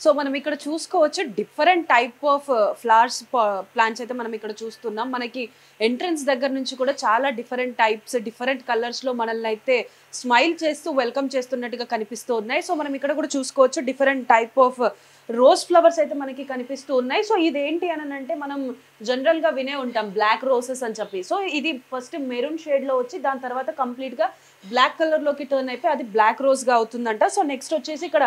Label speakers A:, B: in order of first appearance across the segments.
A: So మనం ఇక్కడ చూసుకోవచ్చు different type of flowers plants అయితే మనం ఇక్కడ చూస్తున్నాం. మనకి ఎంట్రన్స్ దగ్గర నుంచి కూడా చాలా డిఫరెంట్ టైప్స్ డిఫరెంట్ కలర్స్ లో మనల్ని అయితే స్మైల్ చేస్తూ వెల్కమ్ చేస్తున్నట్టుగా కనిపిస్తూ ఉన్నాయి. సో మనం ఇక్కడ కూడా చూసుకోవచ్చు different type of rose flowers అయితే మనకి కనిపిస్తూ ఉన్నాయి. సో ఇదేంటి అని అంటే మనం జనరల్ గా వినే ఉంటాం బ్లాక్ రోసెస్ అని చెప్పి. సో ఇది ఫస్ట్ మెరూన్ షేడ్ లో వచ్చి దాని తర్వాత కంప్లీట్ గా బ్లాక్ కలర్ లోకి టర్న్ అయిపోయి అది బ్లాక్ రోజ్ గా అవుతుందంట. సో నెక్స్ట్ వచ్చేసి ఇక్కడ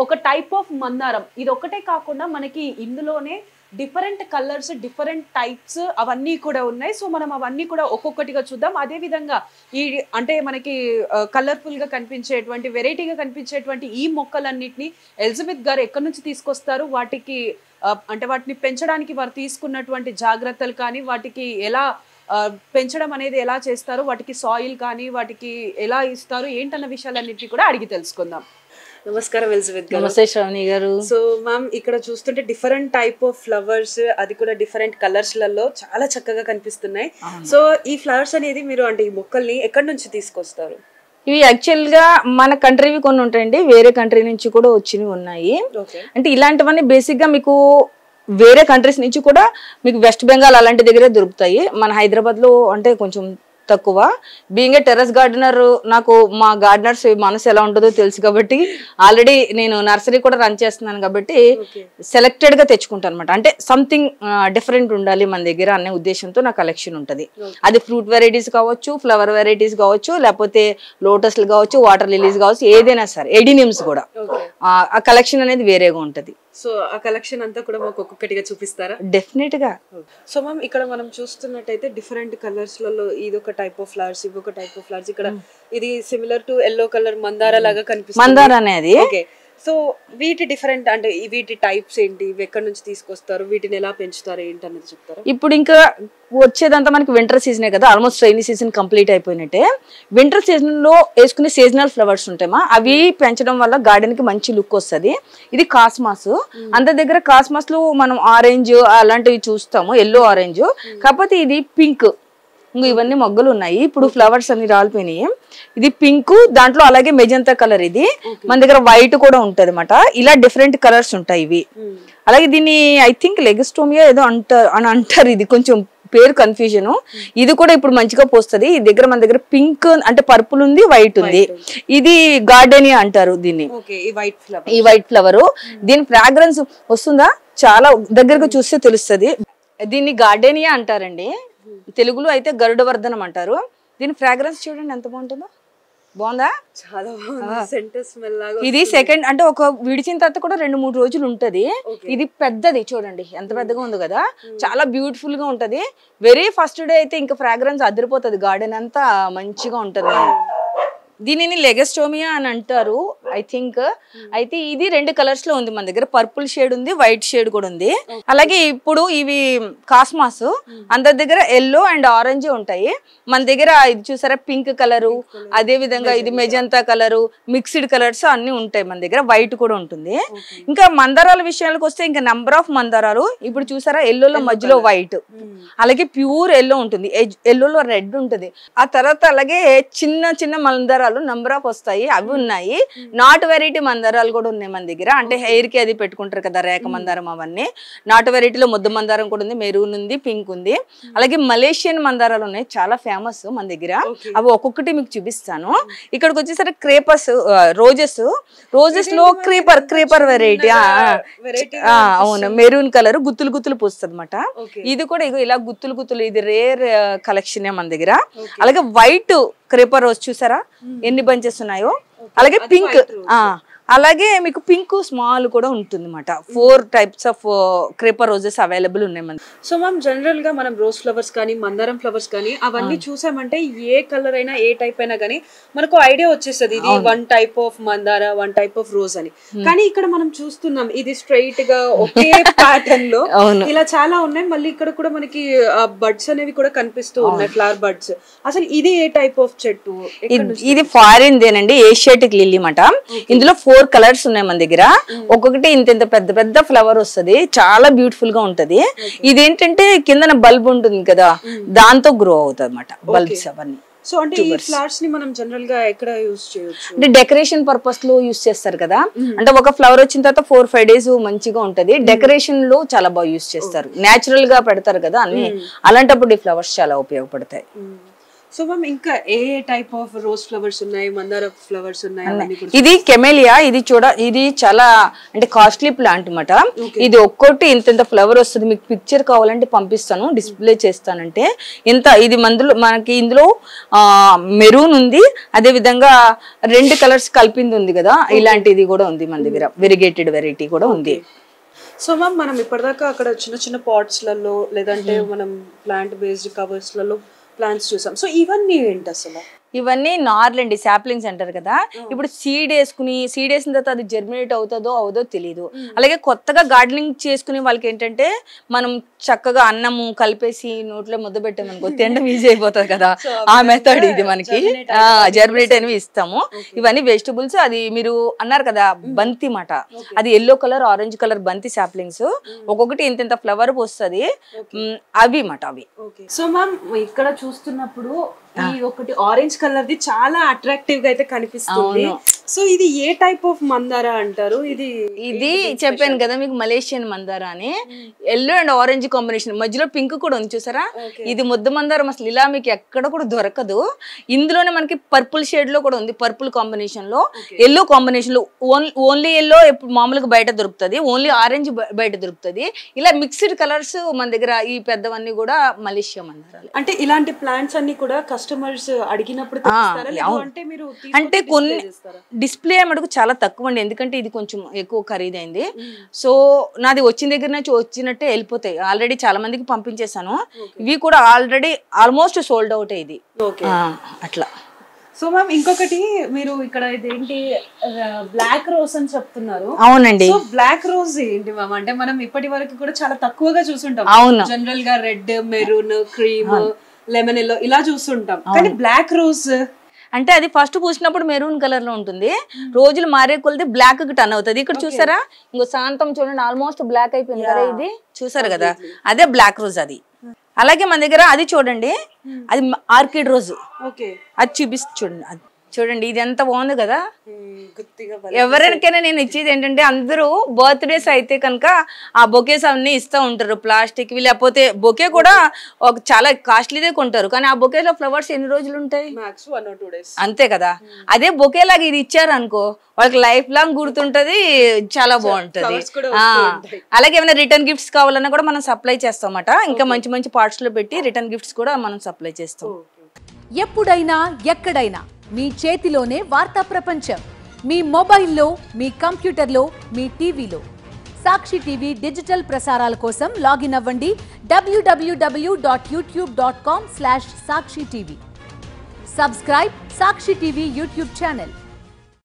A: ఒక టైప్ ఆఫ్ మందారం. ఇది ఒకటే కాకుండా మనకి ఇందులోనే డిఫరెంట్ కలర్స్ డిఫరెంట్ టైప్స్ అవన్నీ కూడా ఉన్నాయి. సో మనం అవన్నీ కూడా ఒక్కొక్కటిగా చూద్దాం. అదే విధంగా ఈ అంటే మనకి కలర్ఫుల్ గా కనిపించేటువంటి వెరైటీగా కనిపించేటువంటి ఈ మొక్కలన్నిటిని ఎలిజబెత్ గారు ఎక్కడి నుంచి తీసుకొస్తారు, వాటికి అంటే వాటిని పెంచడానికి వారు తీసుకున్నటువంటి జాగ్రత్తలు కానీ వాటికి ఎలా పెంచడం అనేది ఎలా చేస్తారు, వాటికి సాయిల్ కానీ వాటికి ఎలా ఇస్తారు ఏంటన్న విషయాలన్నిటిని కూడా అడిగి తెలుసుకుందాం. నమస్కారం ఎలిజబెత్ గారు.
B: నమస్తే శ్రావణి గారు.
A: సో మ్యామ్ ఇక్కడ చూస్తుంటే డిఫరెంట్ టైప్ ఆఫ్ ఫ్లవర్స్ అది కూడా డిఫరెంట్ కలర్స్ లలో చాలా చక్కగా కనిపిస్తున్నాయి. సో ఈ ఫ్లవర్స్ అనేది మీరు అంటే ఈ మొక్కల్ని ఎక్కడి నుంచి తీసుకొస్తారు?
B: ఇవి యాక్చువల్ గా మన కంట్రీవి కొన్ని ఉంటాయండి, వేరే కంట్రీ నుంచి కూడా వచ్చినవి ఉన్నాయి. అంటే ఇలాంటివన్నీ బేసిక్ గా మీకు వేరే కంట్రీస్ నుంచి కూడా మీకు వెస్ట్ బెంగాల్ అలాంటి దగ్గరే దొరుకుతాయి. మన హైదరాబాద్ లో అంటే కొంచెం తక్కువ. బీయింగ్ ఏ టెర్రస్ గార్డెనర్ నాకు మా గార్డెనర్స్ మనసు ఎలా ఉంటుందో తెలుసు కాబట్టి ఆల్రెడీ నేను నర్సరీ కూడా రన్ చేస్తున్నాను కాబట్టి సెలెక్టెడ్ గా తెచ్చుకుంటాను అనమాట. అంటే సంథింగ్ డిఫరెంట్ ఉండాలి మన దగ్గర అనే ఉద్దేశంతో నా కలెక్షన్ ఉంటుంది. అది ఫ్రూట్ వెరైటీస్ కావచ్చు, ఫ్లవర్ వెరైటీస్ కావచ్చు, లేకపోతే లోటస్లు కావచ్చు, వాటర్ లిలీస్ కావచ్చు, ఏదైనా సరే ఎడినిమ్స్ కూడా ఆ కలెక్షన్ అనేది వేరేగా ఉంటది.
A: సో ఆ కలెక్షన్ అంతా కూడా మాకు ఒక్కొక్కటిగా చూపిస్తారా?
B: డెఫినెట్ గా.
A: సో మ్యామ్ ఇక్కడ మనం చూస్తున్నట్టయితే డిఫరెంట్ కలర్స్ లలో ఇది ఒక టైప్ ఆఫ్ ఫ్లవర్స్, ఇది ఒక టైప్ ఆఫ్ ఫ్లవర్స్. ఇక్కడ ఇది సిమిలర్ టు ఎల్లో కలర్ మందార లాగా కనిపిస్తుంది.
B: మందార అనేది
A: ఓకే. సో వీటి డిఫరెంట్ అంటే వీటి టైప్స్ ఏంటి, ఇవి ఎక్కడి నుంచి తీసుకొస్తారు, వీటిని ఎలా పెంచుతారు ఏంటి అనేది చెప్తారా?
B: ఇప్పుడు ఇంకా వచ్చేదంతా మనకి వింటర్ సీజనే కదా, ఆల్మోస్ట్ రైనీ సీజన్ కంప్లీట్ అయిపోయినట్టే. వింటర్ సీజన్ లో వేసుకునే సీజనల్ ఫ్లవర్స్ ఉంటాయమా, అవి పెంచడం వల్ల గార్డెన్ కి మంచి లుక్ వస్తుంది. ఇది కాస్మాస్. అందరి దగ్గర కాస్మాస్ లో మనం ఆరెంజ్ అలాంటివి చూస్తాము, ఎల్లో ఆరెంజ్. కాకపోతే ఇది పింక్. ఇవన్నీ మొగ్గలు ఉన్నాయి, ఇప్పుడు ఫ్లవర్స్ అన్ని రాలిపోయినాయి. ఇది పింక్, దాంట్లో అలాగే మెజంతా కలర్. ఇది మన దగ్గర వైట్ కూడా ఉంటది అనమాట. ఇలా డిఫరెంట్ కలర్స్ ఉంటాయి ఇవి. అలాగే దీన్ని ఐ థింక్ లెగస్టోమియా ఏదో అంటారు. ఇది కొంచెం పేరు కన్ఫ్యూజన్. ఇది కూడా ఇప్పుడు మంచిగా పోస్తుంది. ఈ దగ్గర మన దగ్గర పింక్ అంటే పర్పుల్ ఉంది, వైట్ ఉంది. ఇది గార్డెనియా అంటారు దీన్ని. ఈ వైట్ ఫ్లవర్. దీని ఫ్రాగ్రెన్స్ వస్తుందా, చాలా దగ్గరగా చూస్తే తెలుస్తుంది. దీన్ని గార్డెనియా అంటారండి, తెలుగులో అయితే గరుడవర్ధనం అంటారు. దీని ఫ్రాగ్రెన్స్ చూడండి ఎంత బాగుంటుందో. బాగుందా?
A: చాలా బాగుంది.
B: ఇది సెకండ్ అంటే ఒక విడిచిన తర్వాత కూడా 2-3 రోజులు ఉంటది. ఇది పెద్దది చూడండి ఎంత పెద్దగా ఉంది కదా, చాలా బ్యూటిఫుల్ గా ఉంటది. వెరీ ఫస్ట్ డే అయితే ఇంకా ఫ్రాగ్రెన్స్ అదిరిపోతుంది, గార్డెన్ అంతా మంచిగా ఉంటది. దీనిని లెగస్టోమియా అని అంటారు ఐ థింక్. అయితే ఇది 2 కలర్స్ లో ఉంది మన దగ్గర, పర్పుల్ షేడ్ ఉంది, వైట్ షేడ్ కూడా ఉంది. అలాగే ఇప్పుడు ఇవి కాస్మాస్, అందరి దగ్గర ఎల్లో అండ్ ఆరెంజ్ ఉంటాయి. మన దగ్గర ఇది చూసారా పింక్ కలరు, అదే విధంగా ఇది మెజంతా కలరు, మిక్స్డ్ కలర్స్ అన్ని ఉంటాయి మన దగ్గర. వైట్ కూడా ఉంటుంది. ఇంకా మందారాల విషయాలకు వస్తే ఇంకా నెంబర్ ఆఫ్ మందారాలు. ఇప్పుడు చూసారా ఎల్లోలో మధ్యలో వైట్, అలాగే ప్యూర్ ఎల్లో ఉంటుంది, ఎల్లోలో రెడ్ ఉంటుంది. ఆ తర్వాత అలాగే చిన్న చిన్న మందారాలు నంబర్ ఆఫ్ వస్తాయి, అవి ఉన్నాయి. నాటు వెరైటీ మందారాలు కూడా ఉన్నాయి మన దగ్గర. అంటే హెయిర్ కి అది పెట్టుకుంటారు కదా, రేఖ మందారం అవన్నీ. నాటు వెరైటీలో ముద్ద మందారం కూడా ఉంది, మెరూన్ ఉంది, పింక్ ఉంది. అలాగే మలేషియన్ మందారాలు ఉన్నాయి, చాలా ఫేమస్ మన దగ్గర. అవి ఒక్కొక్కటి మీకు చూపిస్తాను. ఇక్కడికి వచ్చేసరికి క్రేపర్స్, రోజెస్ లో క్రీపర్ వెరైటీ. అవును, మెరూన్ కలర్ గుత్తులు గుత్తులు పూస్తుంది అనమాట. ఇది కూడా ఇలా గుత్తులు, ఇది రేర్ కలెక్షన్ మన దగ్గర. అలాగే వైట్ క్రేపర్ రోజ్ చూసారా ఎన్ని బంచెస్ ఉన్నాయో. అలాగే పింక్, అలాగే మీకు పింక్ స్మాల్ కూడా ఉంటుంది అనమాట. 4 types of creeper roses available ఉన్నాయి మన.
A: సో మ్యామ్ జనరల్ గా మనం రోజ్ ఫ్లవర్స్ కానీ మందారం ఫ్లవర్స్ కానీ అవన్నీ చూసామంటే ఏ కలర్ అయినా ఏ టైప్ అయినా కానీ మనకు ఐడియా వచ్చేస్తుంది ఇది 1 టైప్ ఆఫ్ మందార 1 టైప్ ఆఫ్ రోజ్ అని. కానీ ఇక్కడ మనం చూస్తున్నాం ఇది స్ట్రైట్ గా ఒకే ప్యాటర్న్ లో ఇలా చాలా ఉన్నాయి. మళ్ళీ ఇక్కడ కూడా మనకి బడ్స్ అనేవి కూడా కనిపిస్తూ ఉన్నాయి, ఫ్లవర్ బడ్స్. అసలు ఇది ఏ టైప్ ఆఫ్ చెట్టు?
B: ఇది ఫారిన్ దేనండి, ఏషియాటిక్ లిల్లీ మాట. ఇందులో 4 కలర్స్ ఉన్నాయి మన దగ్గర. ఒక్కొక్కటి ఇంత పెద్ద పెద్ద ఫ్లవర్ వస్తుంది, చాలా బ్యూటిఫుల్ గా ఉంటది. ఇదేంటంటే కిందన బల్బ్ ఉంటుంది కదా, దాంతో గ్రో అవుతుంది అనమాట బల్బ్స్ అవన్నీ.
A: సో అంటే ఈ ఫ్లవర్స్ ని మనం జనరల్ గా ఎక్కడ యూస్ చేయొచ్చు?
B: అంటే డెకరేషన్ పర్పస్ లో యూస్ చేస్తారు కదా, అంటే ఒక ఫ్లవర్ వచ్చిన తర్వాత 4-5 days మంచిగా ఉంటది. డెకరేషన్ లో చాలా బాగా యూస్ చేస్తారు, నేచురల్ గా పెడతారు కదా అన్ని, అలాంటప్పుడు ఈ ఫ్లవర్స్ చాలా ఉపయోగపడతాయి.
A: సో మ్యామ్ ఇంకా ఏ టైప్ ఆఫ్ రోజ్ ఫ్లవర్స్ ఉన్నాయి, మందార ఫ్లవర్స్ ఉన్నాయి?
B: ఇది కెమెలియా, ఇది చాలా అంటే కాస్ట్లీ ప్లాంట్ అన్నమాట. ఇది ఒక్కొక్కటి ఇంత ఫ్లవర్ వస్తుంది. మీకు పిక్చర్ కావాలంటే పంపిస్తాను, డిస్ప్లే చేస్తానంటే ఇది మనకి ఇందులో మెరూన్ ఉంది, అదే విధంగా 2 కలర్స్ కలిపింది ఉంది కదా, ఇలాంటిది కూడా ఉంది మన దగ్గర, వెరిగేటెడ్ వెరైటీ కూడా ఉంది.
A: సో మ్యామ్ మనం ఇప్పటిదాకా అక్కడ చిన్న చిన్న పాట్స్ లలో లేదంటే మనం ప్లాంట్ బేస్డ్ కవర్స్ లలో ప్లాంట్స్ చూసాం. సో ఇవన్నీ ఏంటి అసలు?
B: ఇవన్నీ నార్లండి, సాప్లింగ్స్ అంటారు కదా. ఇప్పుడు సీడ్ వేసిన తర్వాత అది జర్మినేట్ అవుతుందో అవదో తెలియదు. అలాగే కొత్తగా గార్డెనింగ్ చేసుకునే వాళ్ళకి ఏంటంటే మనం చక్కగా అన్నము కలిపేసి నోట్లో ముద్ద పెట్టామనుకో తినడం ఈజీ అయిపోతుంది కదా, ఆ మెథడ్ ఇది మనకి జర్మినేట్ అనేవి ఇస్తాము. ఇవన్నీ వెజిటబుల్స్. అది మీరు అన్నారు కదా బంతి మాట, అది ఎల్లో కలర్ ఆరెంజ్ కలర్ బంతి సాప్లింగ్స్, ఒక్కొక్కటి ఇంత ఫ్లవర్ వస్తుంది, అవి మాట అవి.
A: సో మ్యామ్ ఇక్కడ చూస్తున్నప్పుడు ఈ ఒకటి ఆరెంజ్ కలర్ ది చాలా అట్రాక్టివ్ గా అయితే కనిపిస్తుంది. సో ఇది ఏ టైప్ ఆఫ్ మందార అంటారు? ఇది
B: చెప్పాను కదా మీకు, మలేషియన్ మందార అని. ఎల్లో అండ్ ఆరెంజ్ కాంబినేషన్, మధ్యలో పింక్ కూడా ఉంది చూసారా, ఇది ముద్ద మందారం. అసలు ఇలా మీకు ఎక్కడ కూడా దొరకదు. ఇందులోనే మనకి పర్పుల్ షేడ్ లో కూడా ఉంది, పర్పుల్ కాంబినేషన్ లో, ఎల్లో కాంబినేషన్ లో. ఓన్లీ ఎల్లో మామూలుగా బయట దొరుకుతుంది, ఓన్లీ ఆరెంజ్ బయట దొరుకుతుంది. ఇలా మిక్స్డ్ కలర్స్ మన దగ్గర ఈ పెద్దవన్నీ కూడా మలేషియా మందారాలు.
A: అంటే ఇలాంటి ప్లాంట్స్ అన్ని కూడా కస్టమర్స్ అడిగినప్పుడు
B: అంటే కొన్ని డిస్ప్లే మటుకు చాలా తక్కువ అండి, ఎందుకంటే ఇది కొంచెం ఎక్కువ ఖరీదైంది. సో నాది వచ్చిన దగ్గర నుంచి వచ్చినట్టే వెళ్ళిపోతాయి. ఆల్రెడీ చాలా మందికి పంపించేశాను. ఇవి కూడా ఆల్రెడీ ఆల్మోస్ట్ సోల్డ్ అవుట్ ఇది అట్లా.
A: సో మ్యామ్ ఇంకొకటి మీరు ఇక్కడ ఇదేంటి బ్లాక్ రోజ్ అని చెప్తున్నారు?
B: అవునండి.
A: సో బ్లాక్ రోజ్ ఏంటి మ్యామ్? అంటే మనం ఇప్పటి వరకు కూడా చాలా తక్కువగా చూసుంటాం.
B: అవును,
A: జనరల్ గా red, maroon, cream, lemon yellow ఇలా చూస్తుంటాం, కానీ బ్లాక్ రోజ్
B: అంటే అది ఫస్ట్ పూసినప్పుడు మెరూన్ కలర్ లో ఉంటుంది, రోజులు మారే కొలిది బ్లాక్ కి టర్న్ అవుతుంది. ఇక్కడ చూసారా, ఇంకో శాంతం చూడండి ఆల్మోస్ట్ బ్లాక్ అయిపోయింది కదా, ఇది చూసారు కదా, అదే బ్లాక్ రోజ్ అది. అలాగే మన దగ్గర అది చూడండి, అది ఆర్కిడ్ రోజ్, అది చూడండి, అది చూడండి, ఇది ఎంత బాగుంది కదా. ఎవరికైనా నేను ఇచ్చేది ఏంటంటే, అందరూ బర్త్డేస్ అయితే కనుక ఆ బొకేస్ అన్ని ఇస్తూ ఉంటారు, ప్లాస్టిక్ లేకపోతే బొకే కూడా ఒక చాలా కాస్ట్లీదే కొంటారు, కానీ ఆ బొకేలో ఫ్లవర్స్ ఎన్ని రోజులు ఉంటాయి?
A: 1 or 2 days
B: అంతే కదా. అదే బొకే లాగా ఇది ఇచ్చారు అనుకో, వాళ్ళకి లైఫ్ లాంగ్ గుర్తుంటది, చాలా బాగుంటది. అలాగే ఏమైనా రిటర్న్ గిఫ్ట్స్ కావాలన్నా కూడా మనం సప్లై చేస్తాం అన్నమాట. ఇంకా మంచి మంచి పార్ట్స్ లో పెట్టి రిటర్న్ గిఫ్ట్స్ కూడా మనం సప్లై చేస్తాం.
C: ఎప్పుడైనా ఎక్కడైనా మీ చేతిలోనే వార్తా ప్రపంచం, మీ మొబైల్లో, మీ కంప్యూటర్లో, మీ టీవీలో. సాక్షి టీవీ డిజిటల్ ప్రసారాల కోసం లాగిన్ అవ్వండి www.youtube.com/sakshi tv. సబ్స్క్రైబ్ సాక్షి టీవీ యూట్యూబ్ ఛానల్.